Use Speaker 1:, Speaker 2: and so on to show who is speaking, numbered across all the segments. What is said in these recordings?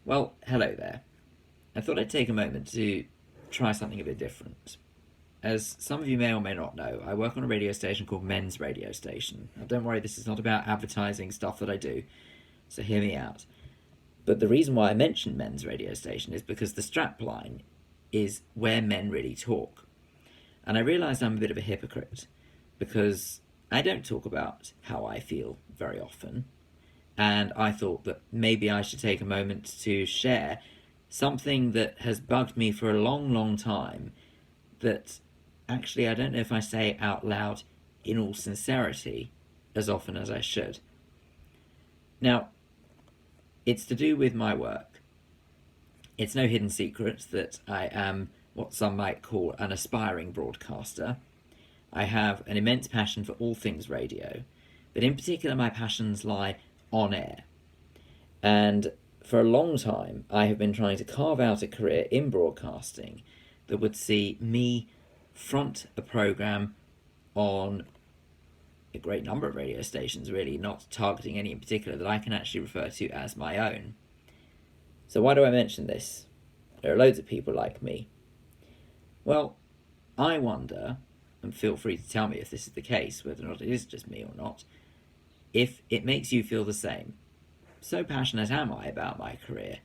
Speaker 1: Well, hello there. I thought I'd take a moment to try something a bit different. As some of you may or may not know, I work on a radio station called Men's Radio Station. Now, don't worry, this is not about advertising stuff that I do, so hear me out. But the reason why I mention Men's Radio Station is because the strapline is where men really talk. And I realise I'm a bit of a hypocrite because I don't talk about how I feel very often. And I thought that maybe I should take a moment to share something that has bugged me for a long, long time that actually I don't know if I say out loud in all sincerity as often as I should. Now, it's to do with my work. It's no hidden secret that I am what some might call an aspiring broadcaster. I have an immense passion for all things radio, but in particular, my passions lie on air. And for a long time, I have been trying to carve out a career in broadcasting that would see me front a program on a great number of radio stations, really, not targeting any in particular, that I can actually refer to as my own. So, why do I mention this? There are loads of people like me. Well, I wonder, and feel free to tell me if this is the case, whether or not it is just me or not, if it makes you feel the same. So passionate am I about my career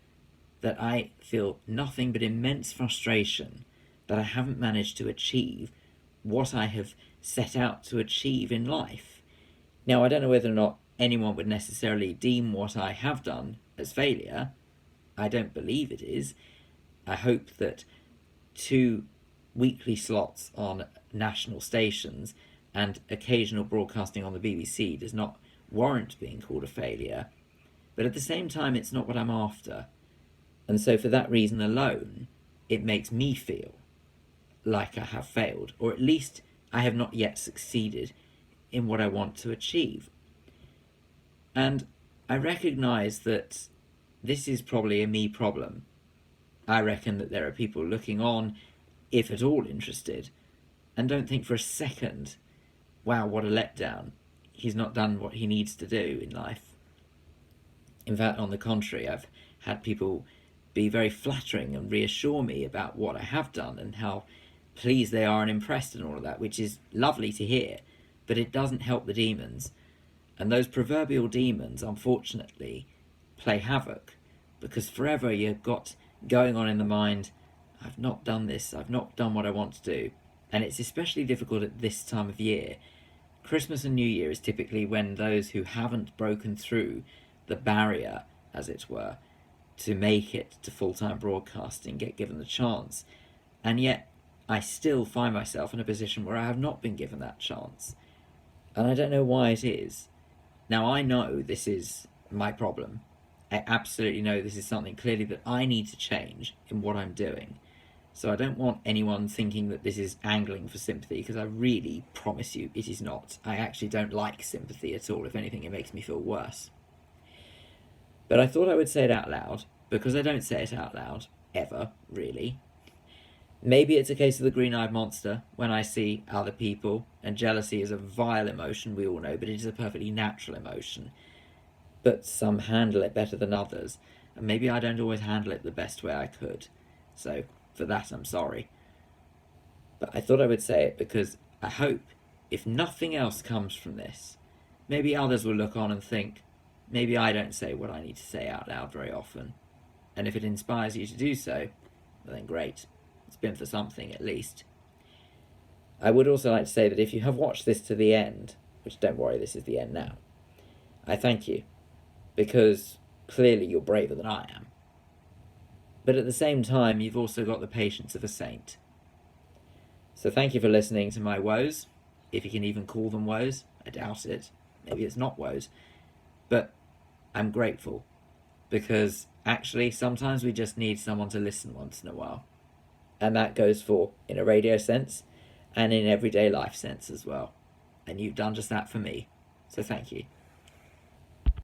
Speaker 1: that I feel nothing but immense frustration that I haven't managed to achieve what I have set out to achieve in life. Now, I don't know whether or not anyone would necessarily deem what I have done as failure. I don't believe it is. I hope that 2 weekly slots on national stations and occasional broadcasting on the BBC does not warrant being called a failure. But at the same time, it's not what I'm after. And so for that reason alone, it makes me feel like I have failed, or at least I have not yet succeeded in what I want to achieve. And I recognize that this is probably a me problem. I reckon that there are people looking on, if at all interested, and don't think for a second, wow, what a letdown. He's not done what he needs to do in life. In fact, on the contrary, I've had people be very flattering and reassure me about what I have done and how pleased they are and impressed and all of that, which is lovely to hear, but it doesn't help the demons. And those proverbial demons, unfortunately, play havoc because forever you've got going on in the mind, I've not done this, I've not done what I want to do. And it's especially difficult at this time of year. Christmas and New Year is typically when those who haven't broken through the barrier, as it were, to make it to full-time broadcasting get given the chance. And yet I still find myself in a position where I have not been given that chance. And I don't know why it is. Now, I know this is my problem. I absolutely know this is something clearly that I need to change in what I'm doing. So I don't want anyone thinking that this is angling for sympathy, because I really promise you it is not. I actually don't like sympathy at all. If anything, it makes me feel worse. But I thought I would say it out loud, because I don't say it out loud, ever, really. Maybe it's a case of the green-eyed monster when I see other people, and jealousy is a vile emotion, we all know, but it is a perfectly natural emotion. But some handle it better than others, and maybe I don't always handle it the best way I could. So for that, I'm sorry. But I thought I would say it because I hope, if nothing else comes from this, maybe others will look on and think, maybe I don't say what I need to say out loud very often. And if it inspires you to do so, well then great. It's been for something at least. I would also like to say that if you have watched this to the end, which don't worry, this is the end now, I thank you, because clearly you're braver than I am. But at the same time, you've also got the patience of a saint. So thank you for listening to my woes, if you can even call them woes. I doubt it. Maybe it's not woes. But I'm grateful, because actually sometimes we just need someone to listen once in a while. And that goes for in a radio sense and in everyday life sense as well. And you've done just that for me. So thank you.